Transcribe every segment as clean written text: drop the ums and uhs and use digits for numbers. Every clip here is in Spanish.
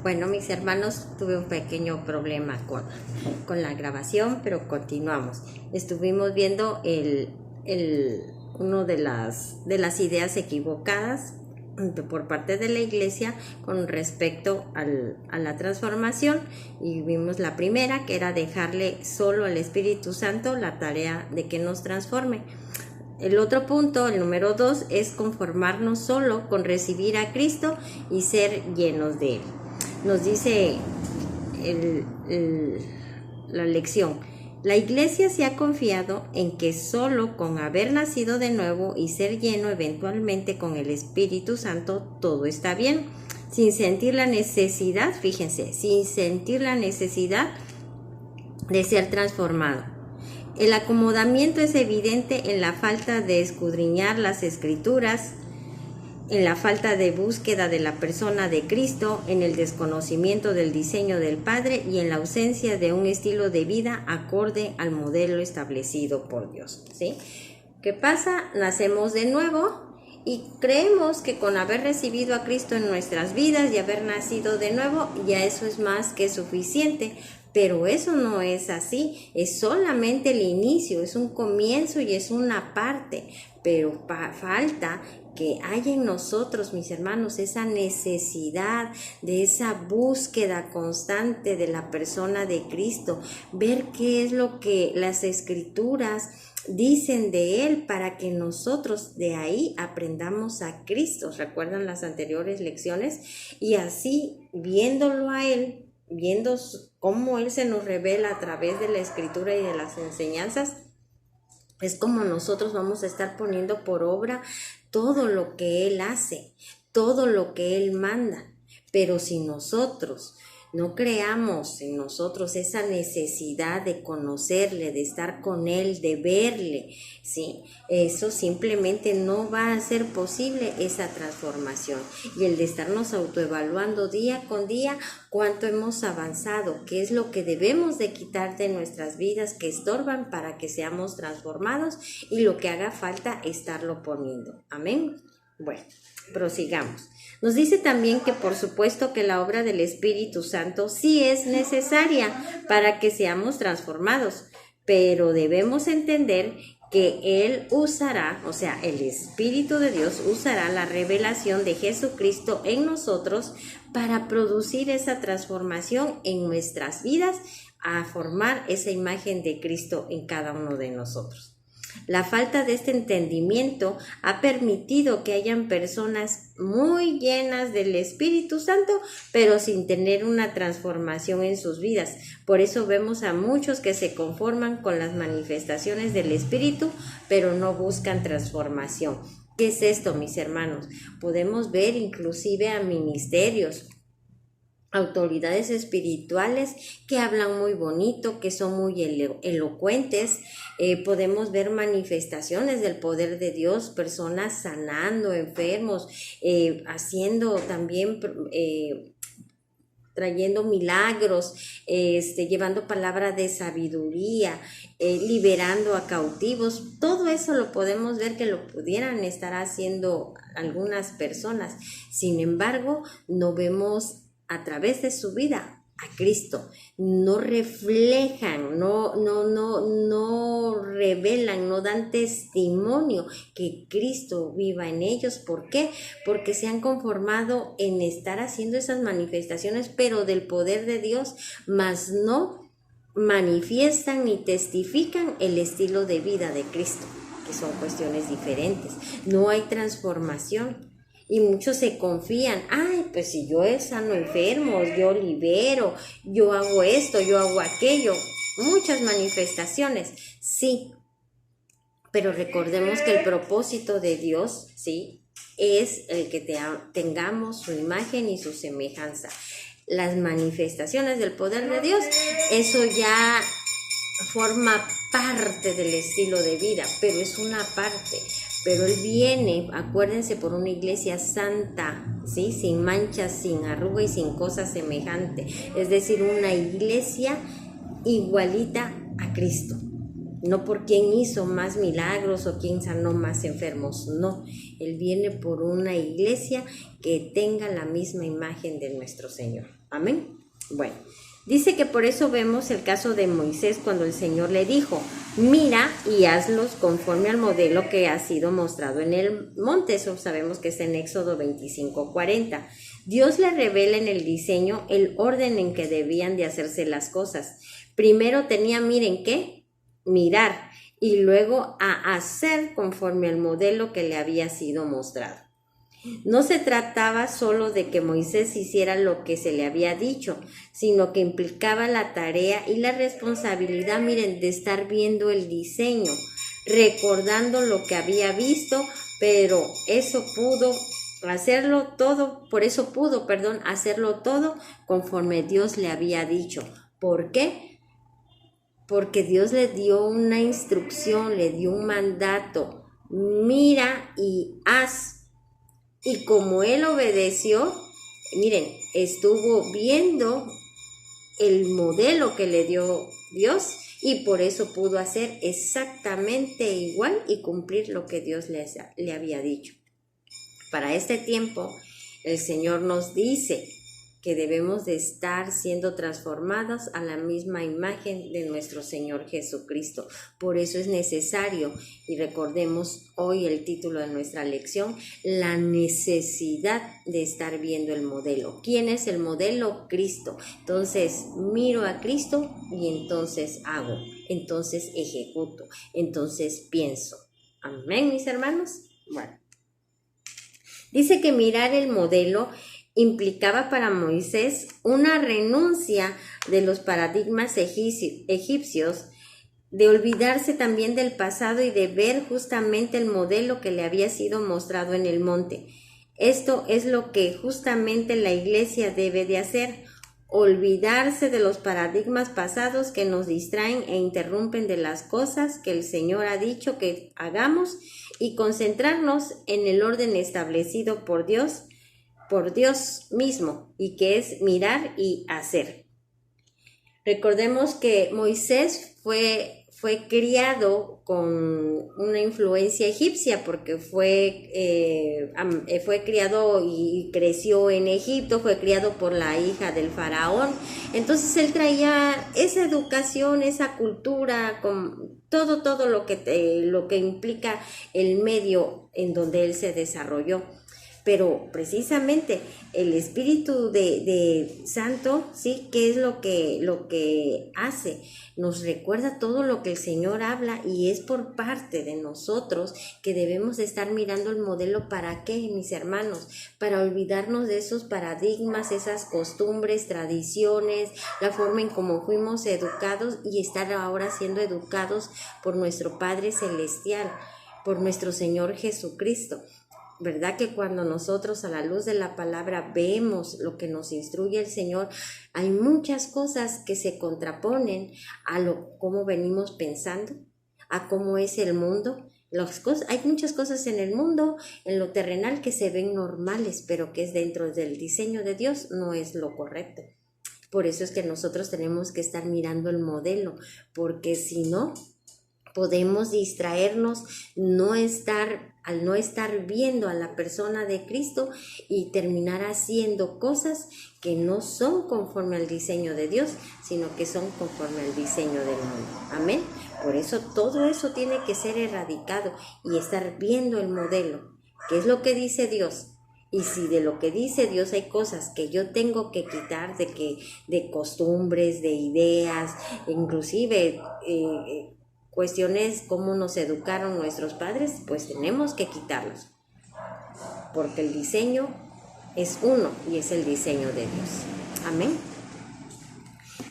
Bueno, mis hermanos, tuve un pequeño problema con la grabación, pero continuamos. Estuvimos viendo uno de las ideas equivocadas por parte de la iglesia con respecto a la transformación, y vimos la primera, que era dejarle solo al Espíritu Santo la tarea de que nos transforme. El otro punto, el número 2, es conformarnos solo con recibir a Cristo y ser llenos de Él. Nos dice la lección: la iglesia se ha confiado en que solo con haber nacido de nuevo y ser lleno eventualmente con el Espíritu Santo todo está bien, sin sentir la necesidad, fíjense, sin sentir la necesidad de ser transformado. El acomodamiento es evidente en la falta de escudriñar las Escrituras, en la falta de búsqueda de la persona de Cristo, en el desconocimiento del diseño del Padre y en la ausencia de un estilo de vida acorde al modelo establecido por Dios, ¿sí? ¿Qué pasa? Nacemos de nuevo y creemos que con haber recibido a Cristo en nuestras vidas y haber nacido de nuevo, ya eso es más que suficiente. Pero eso no es así, es solamente el inicio, es un comienzo y es una parte, pero falta que haya en nosotros, mis hermanos, esa necesidad de esa búsqueda constante de la persona de Cristo, ver qué es lo que las Escrituras dicen de Él para que nosotros de ahí aprendamos a Cristo. ¿Recuerdan las anteriores lecciones? Y así, viéndolo a Él, viendo cómo Él se nos revela a través de la Escritura y de las enseñanzas, es como nosotros vamos a estar poniendo por obra todo lo que Él hace, todo lo que Él manda. Pero si nosotros no creamos en nosotros esa necesidad de conocerle, de estar con Él, de verle, ¿sí? Eso simplemente no va a ser posible, esa transformación. Y el de estarnos autoevaluando día con día cuánto hemos avanzado, qué es lo que debemos de quitar de nuestras vidas que estorban para que seamos transformados, y lo que haga falta estarlo poniendo. Amén. Bueno, prosigamos. Nos dice también que por supuesto que la obra del Espíritu Santo sí es necesaria para que seamos transformados, pero debemos entender que Él usará, o sea, el Espíritu de Dios usará la revelación de Jesucristo en nosotros para producir esa transformación en nuestras vidas, a formar esa imagen de Cristo en cada uno de nosotros. La falta de este entendimiento ha permitido que hayan personas muy llenas del Espíritu Santo, pero sin tener una transformación en sus vidas. Por eso vemos a muchos que se conforman con las manifestaciones del Espíritu, pero no buscan transformación. ¿Qué es esto, mis hermanos? Podemos ver inclusive a ministerios, autoridades espirituales que hablan muy bonito, que son muy elocuentes. Podemos ver manifestaciones del poder de Dios, personas sanando enfermos, haciendo también, trayendo milagros, llevando palabra de sabiduría, liberando a cautivos. Todo eso lo podemos ver que lo pudieran estar haciendo algunas personas. Sin embargo, no vemos a través de su vida a Cristo, no reflejan, no revelan, no dan testimonio que Cristo viva en ellos. ¿Por qué? Porque se han conformado en estar haciendo esas manifestaciones, pero del poder de Dios, mas no manifiestan ni testifican el estilo de vida de Cristo, que son cuestiones diferentes. No hay transformación. Y muchos se confían, pues si yo sano enfermos, yo libero, yo hago esto, yo hago aquello, muchas manifestaciones, sí, pero recordemos que el propósito de Dios, sí, es el que tengamos su imagen y su semejanza. Las manifestaciones del poder de Dios, eso ya forma parte del estilo de vida, pero es una parte. Pero Él viene, acuérdense, por una iglesia santa, ¿sí? Sin manchas, sin arruga y sin cosa semejante. Es decir, una iglesia igualita a Cristo. no por quién hizo más milagros o quién sanó más enfermos, no. Él viene por una iglesia que tenga la misma imagen de nuestro Señor. Amén. Bueno, dice que por eso vemos el caso de Moisés cuando el Señor le dijo, mira y hazlos conforme al modelo que ha sido mostrado en el monte. Eso sabemos que es en Éxodo 25:40. Dios le revela en el diseño el orden en que debían de hacerse las cosas. Primero tenía, miren qué, mirar, y luego a hacer conforme al modelo que le había sido mostrado. No se trataba solo de que Moisés hiciera lo que se le había dicho, sino que implicaba la tarea y la responsabilidad, miren, de estar viendo el diseño, recordando lo que había visto, pero eso pudo hacerlo todo conforme Dios le había dicho. ¿Por qué? Porque Dios le dio una instrucción, le dio un mandato, mira y haz. Y como él obedeció, miren, estuvo viendo el modelo que le dio Dios y por eso pudo hacer exactamente igual y cumplir lo que Dios le había dicho. Para este tiempo, el Señor nos dice que debemos de estar siendo transformados a la misma imagen de nuestro Señor Jesucristo. Por eso es necesario, y recordemos hoy el título de nuestra lección, la necesidad de estar viendo el modelo. ¿Quién es el modelo? Cristo. Entonces miro a Cristo y entonces hago, entonces ejecuto, entonces pienso. Amén, mis hermanos. Bueno, dice que mirar el modelo implicaba para Moisés una renuncia de los paradigmas egipcios, de olvidarse también del pasado y de ver justamente el modelo que le había sido mostrado en el monte. Esto es lo que justamente la iglesia debe de hacer, olvidarse de los paradigmas pasados que nos distraen e interrumpen de las cosas que el Señor ha dicho que hagamos y concentrarnos en el orden establecido por Dios mismo, y que es mirar y hacer. Recordemos que Moisés fue criado con una influencia egipcia porque fue criado y creció en Egipto, fue criado por la hija del faraón. Entonces él traía esa educación, esa cultura, con todo lo que implica el medio en donde él se desarrolló. Pero precisamente el Espíritu de Santo, ¿sí? ¿Qué es lo que hace? Nos recuerda todo lo que el Señor habla y es por parte de nosotros que debemos de estar mirando el modelo. ¿Para qué, mis hermanos? Para olvidarnos de esos paradigmas, esas costumbres, tradiciones, la forma en cómo fuimos educados y estar ahora siendo educados por nuestro Padre Celestial, por nuestro Señor Jesucristo. ¿Verdad que cuando nosotros a la luz de la palabra vemos lo que nos instruye el Señor, hay muchas cosas que se contraponen a cómo venimos pensando, a cómo es el mundo? Hay muchas cosas en el mundo, en lo terrenal, que se ven normales, pero que es dentro del diseño de Dios, no es lo correcto. Por eso es que nosotros tenemos que estar mirando el modelo, porque si no, podemos distraernos, al no estar viendo a la persona de Cristo y terminar haciendo cosas que no son conforme al diseño de Dios, sino que son conforme al diseño del mundo. Amén. Por eso todo eso tiene que ser erradicado y estar viendo el modelo. ¿Qué es lo que dice Dios? Y si de lo que dice Dios hay cosas que yo tengo que quitar, de costumbres, de ideas, inclusive cuestiones como nos educaron nuestros padres, pues tenemos que quitarlos, porque el diseño es uno y es el diseño de Dios. Amén.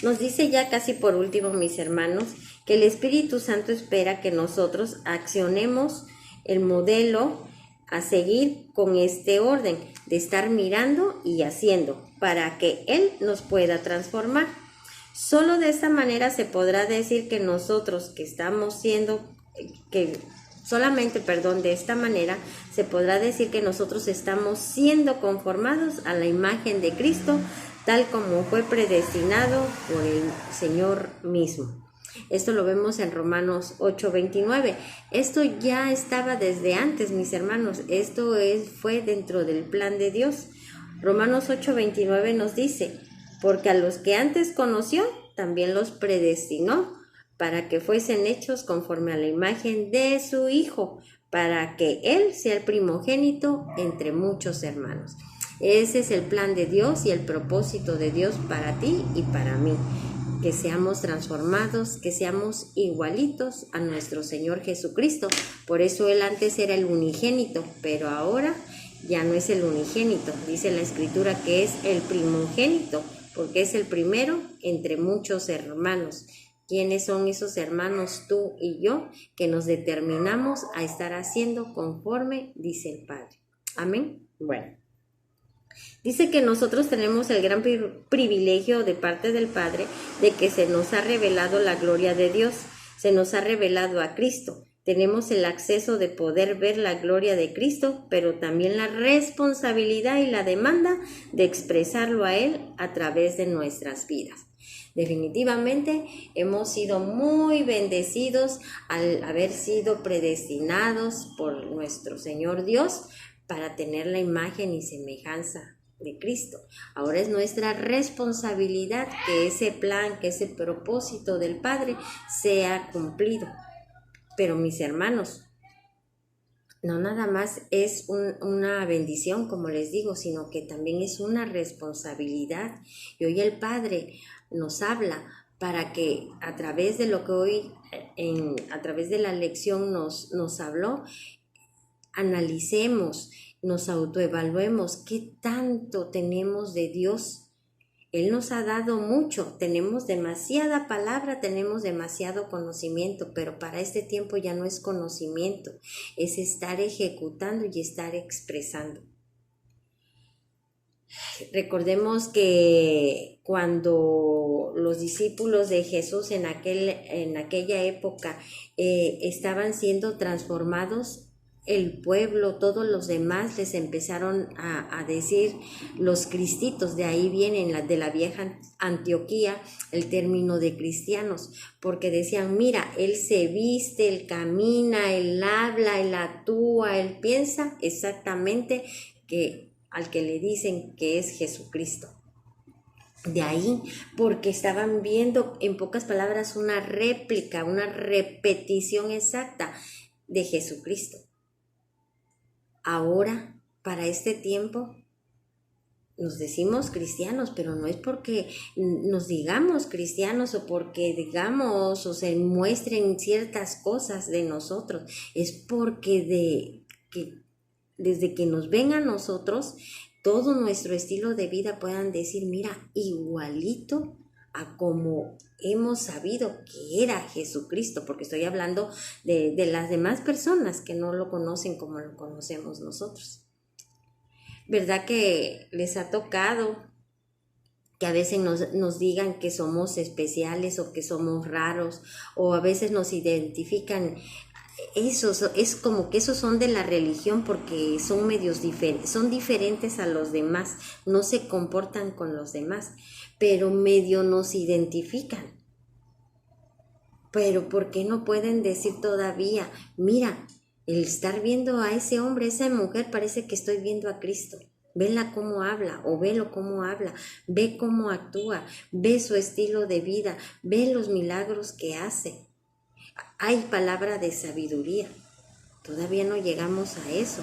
Nos dice ya casi por último, mis hermanos, que el Espíritu Santo espera que nosotros accionemos el modelo a seguir con este orden de estar mirando y haciendo para que Él nos pueda transformar. Solo de esta manera se podrá decir que nosotros de esta manera se podrá decir que nosotros estamos siendo conformados a la imagen de Cristo, tal como fue predestinado por el Señor mismo. Esto lo vemos en Romanos 8:29. Esto ya estaba desde antes, mis hermanos. Esto fue dentro del plan de Dios. Romanos 8:29 nos dice, porque a los que antes conoció, también los predestinó para que fuesen hechos conforme a la imagen de su Hijo, para que Él sea el primogénito entre muchos hermanos. Ese es el plan de Dios y el propósito de Dios para ti y para mí. Que seamos transformados, que seamos igualitos a nuestro Señor Jesucristo. Por eso Él antes era el unigénito, pero ahora ya no es el unigénito. Dice la Escritura que es el primogénito, porque es el primero entre muchos hermanos. ¿Quiénes son esos hermanos, tú y yo, que nos determinamos a estar haciendo conforme dice el Padre? Amén. Bueno. Dice que nosotros tenemos el gran privilegio de parte del Padre de que se nos ha revelado la gloria de Dios, se nos ha revelado a Cristo. Tenemos el acceso de poder ver la gloria de Cristo, pero también la responsabilidad y la demanda de expresarlo a Él a través de nuestras vidas. Definitivamente hemos sido muy bendecidos al haber sido predestinados por nuestro Señor Dios para tener la imagen y semejanza de Cristo. Ahora es nuestra responsabilidad que ese plan, que ese propósito del Padre sea cumplido. Pero mis hermanos, no nada más es una bendición, como les digo, sino que también es una responsabilidad. Y hoy el Padre nos habla para que a través de lo que hoy, a través de la lección nos habló, analicemos, nos autoevaluemos qué tanto tenemos de Dios. Él nos ha dado mucho, tenemos demasiada palabra, tenemos demasiado conocimiento, pero para este tiempo ya no es conocimiento, es estar ejecutando y estar expresando. Recordemos que cuando los discípulos de Jesús en aquella época estaban siendo transformados, el pueblo, todos los demás les empezaron a decir los cristitos, de ahí vienen de la vieja Antioquía el término de cristianos, porque decían, mira, él se viste, él camina, él habla, él actúa, él piensa exactamente al que le dicen que es Jesucristo. De ahí, porque estaban viendo, en pocas palabras, una réplica, una repetición exacta de Jesucristo. Ahora, para este tiempo, nos decimos cristianos, pero no es porque nos digamos cristianos o porque digamos o se muestren ciertas cosas de nosotros, es porque desde que nos ven a nosotros, todo nuestro estilo de vida puedan decir, mira, igualito a como hemos sabido que era Jesucristo, porque estoy hablando de las demás personas que no lo conocen como lo conocemos nosotros. ¿Verdad que les ha tocado que a veces nos digan que somos especiales o que somos raros, o a veces nos identifican? Es como que esos son de la religión porque son medios diferentes, son diferentes a los demás, no se comportan con los demás, pero medio nos identifican. Pero ¿por qué no pueden decir todavía, mira, el estar viendo a ese hombre, esa mujer, parece que estoy viendo a Cristo? Vela cómo habla o velo cómo habla, ve cómo actúa, ve su estilo de vida, ve los milagros que hace. Hay palabra de sabiduría, todavía no llegamos a eso.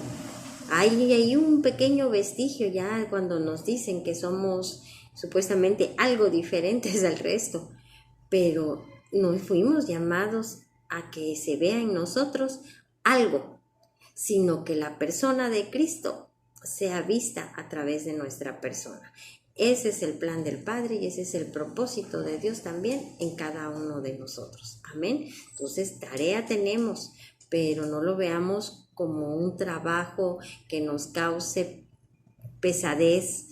Hay un pequeño vestigio ya cuando nos dicen que somos supuestamente algo diferentes al resto, pero no fuimos llamados a que se vea en nosotros algo, sino que la persona de Cristo sea vista a través de nuestra persona. Ese es el plan del Padre y ese es el propósito de Dios también en cada uno de nosotros. Amén. Entonces, tarea tenemos, pero no lo veamos como un trabajo que nos cause pesadez,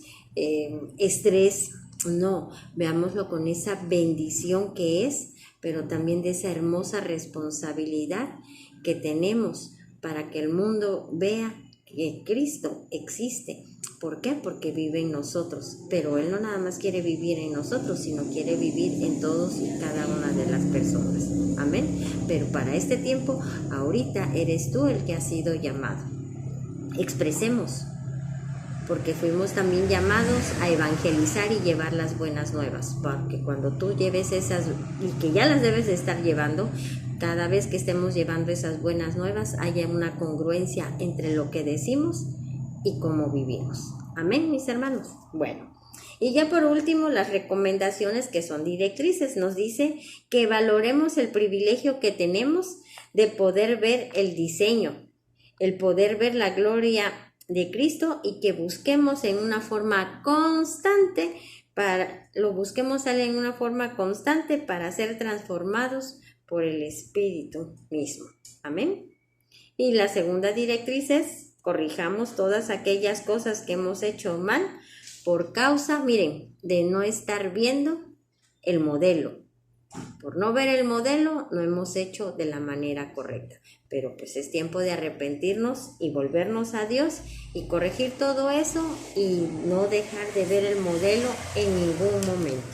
estrés. No, veámoslo con esa bendición que es, pero también de esa hermosa responsabilidad que tenemos para que el mundo vea que Cristo existe ¿Por qué? Porque vive en nosotros, pero Él no nada más quiere vivir en nosotros, sino quiere vivir en todos y cada una de las personas. Amén. Pero para este tiempo, ahorita eres tú el que has sido llamado. Expresemos, porque fuimos también llamados a evangelizar y llevar las buenas nuevas, porque cuando tú lleves esas, y que ya las debes de estar llevando, cada vez que estemos llevando esas buenas nuevas, haya una congruencia entre lo que decimos y cómo vivimos. Amén, mis hermanos. Bueno, y ya por último, las recomendaciones que son directrices. Nos dice que valoremos el privilegio que tenemos de poder ver el diseño, el poder ver la gloria de Cristo, y que busquemos en una forma constante para ser transformados por el Espíritu mismo. Amén. Y la segunda directriz es: corrijamos todas aquellas cosas que hemos hecho mal por causa, miren, de no estar viendo el modelo. Por no ver el modelo, no hemos hecho de la manera correcta. Pero pues es tiempo de arrepentirnos y volvernos a Dios y corregir todo eso y no dejar de ver el modelo en ningún momento.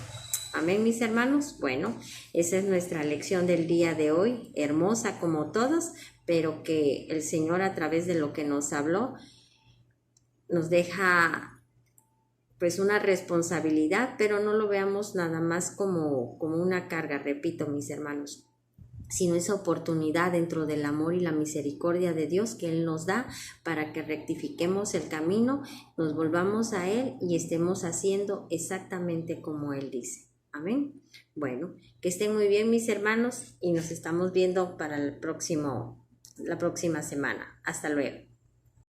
Amén, mis hermanos. Bueno, esa es nuestra lección del día de hoy, hermosa como todos, pero que el Señor, a través de lo que nos habló, nos deja pues una responsabilidad, pero no lo veamos nada más como una carga, repito, mis hermanos, sino esa oportunidad dentro del amor y la misericordia de Dios que Él nos da para que rectifiquemos el camino, nos volvamos a Él y estemos haciendo exactamente como Él dice. Amén. Bueno, que estén muy bien, mis hermanos, y nos estamos viendo para la próxima semana. Hasta luego.